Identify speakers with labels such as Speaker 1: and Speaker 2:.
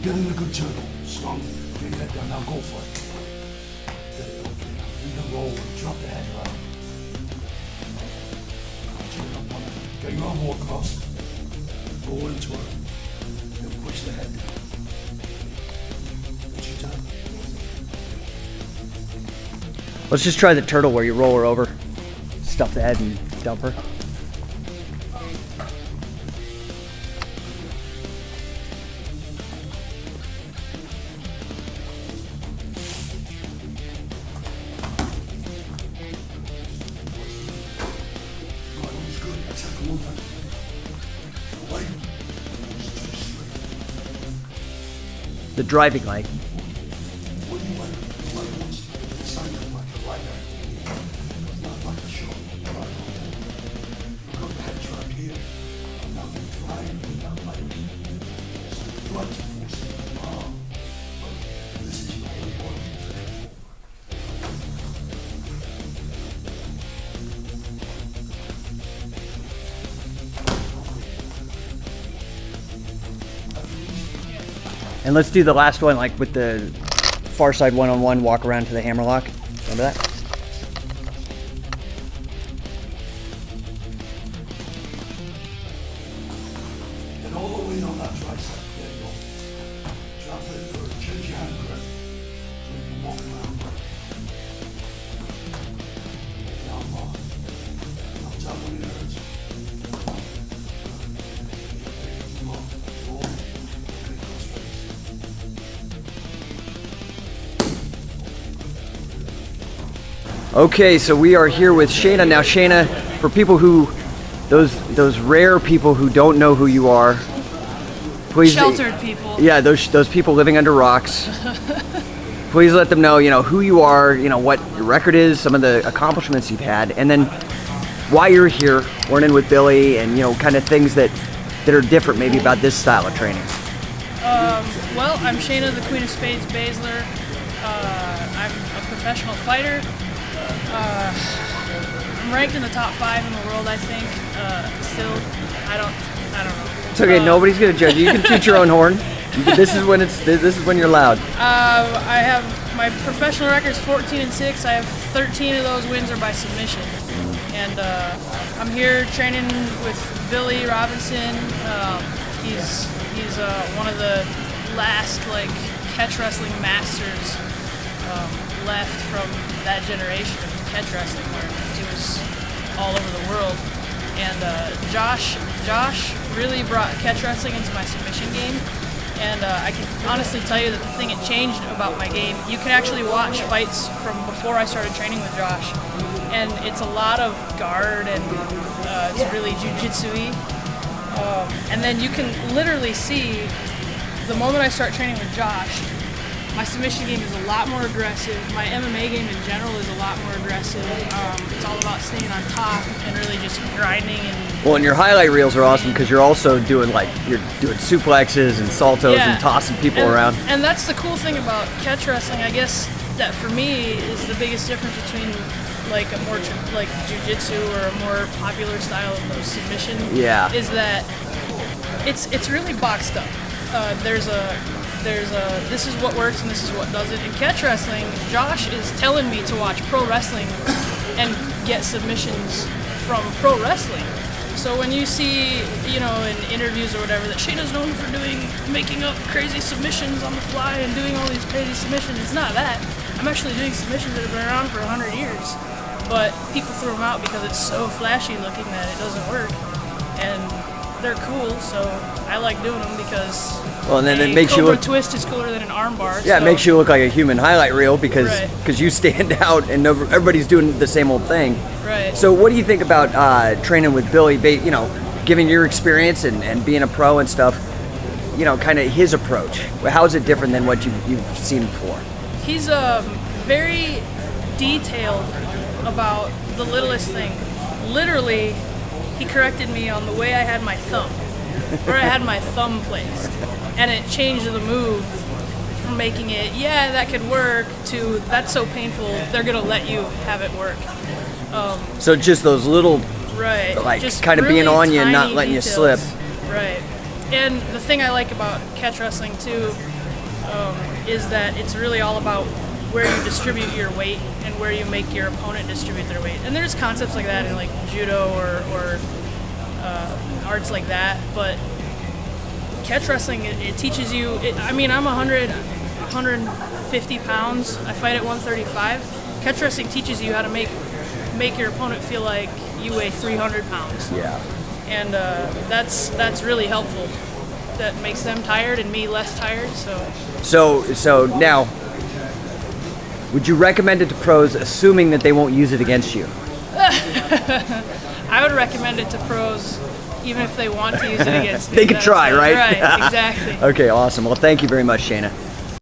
Speaker 1: get in a good turtle. Strong. Bring that down. Now go for it. Okay. You can roll and drop the head around. Get your arm walk across. Roll into it. Then push the head down. What's your time?
Speaker 2: Let's just try the turtle where you roll her over, stuff the head and dump her. The driving leg. And let's do the last one, like with the far side one-on-one, walk around to the hammerlock. Remember that?
Speaker 1: And all the way on that tricep. There you go. Drop it for change your hand grip. So you can walk around. Down bar. Up top when it hurts.
Speaker 2: Okay, so we are here with Shayna. Now Shayna, for people who, those rare people who don't know who you are, please.
Speaker 3: Sheltered people.
Speaker 2: Yeah, those people living under rocks. Please let them know, who you are, what your record is, some of the accomplishments you've had, and then why you're here, learning with Billy, and kind of things that are different maybe about this style of training.
Speaker 3: Well, I'm Shayna, the Queen of Spades Baszler. I'm a professional fighter. I'm ranked in the top 5 in the world, I think. Still, I don't know.
Speaker 2: It's okay. Nobody's gonna judge you. You can toot your own horn. This is when you're loud.
Speaker 3: I have my professional record's 14-6. I have 13 of those wins are by submission, and I'm here training with Billy Robinson. He's one of the last catch wrestling masters left from that generation of catch wrestling where it was all over the world. And Josh really brought catch wrestling into my submission game. And I can honestly tell you that the thing that changed about my game, you can actually watch fights from before I started training with Josh. And it's a lot of guard and it's really jiu-jitsu-y. And then you can literally see the moment I start training with Josh, my submission game is a lot more aggressive. My MMA game in general is a lot more aggressive. It's all about staying on top and really just grinding.
Speaker 2: And your highlight reels are awesome because you're also doing you're doing suplexes and saltos and tossing people around.
Speaker 3: And that's the cool thing about catch wrestling, I guess, that for me is the biggest difference between a more jiu-jitsu or a more popular style of submission.
Speaker 2: Yeah.
Speaker 3: Is that it's really boxed up. There's a this is what works and this is what doesn't. In catch wrestling, Josh is telling me to watch pro wrestling and get submissions from pro wrestling. So when you see, in interviews or whatever, that Shayna's known for making up crazy submissions on the fly and doing all these crazy submissions, it's not that. I'm actually doing submissions that have been around for 100 years, but people throw them out because it's so flashy looking that it doesn't work. And they're cool, so I like doing them because
Speaker 2: and then it makes you look.
Speaker 3: Twist is cooler than an armbar.
Speaker 2: Yeah,
Speaker 3: so.
Speaker 2: It makes you look like a human highlight reel because you stand out and everybody's doing the same old thing.
Speaker 3: Right.
Speaker 2: So what do you think about training with Billy? Given your experience and being a pro and stuff, kind of his approach. How is it different than what you've seen before?
Speaker 3: He's very detailed about the littlest thing. Literally, he corrected me on the way I had my thumb, where I had my thumb placed, and it changed the move from making it, that could work, to that's so painful, they're gonna let you have it work.
Speaker 2: So just those little,
Speaker 3: right,
Speaker 2: just kind of really being on you and not letting
Speaker 3: details.
Speaker 2: you slip.
Speaker 3: Right. And the thing I like about catch wrestling too is that it's really all about where you distribute your weight and where you make your opponent distribute their weight. And there's concepts like that in like judo or arts like that, but catch wrestling, it teaches you, I mean, I'm 150 pounds, I fight at 135. Catch wrestling teaches you how to make your opponent feel like you weigh 300 pounds.
Speaker 2: Yeah.
Speaker 3: And that's really helpful. That makes them tired and me less tired.
Speaker 2: So now, would you recommend it to pros, assuming that they won't use it against you?
Speaker 3: I would recommend it to pros, even if they want to use it against me.
Speaker 2: They could try, right?
Speaker 3: Right, exactly.
Speaker 2: Okay, awesome. Well, thank you very much, Shayna.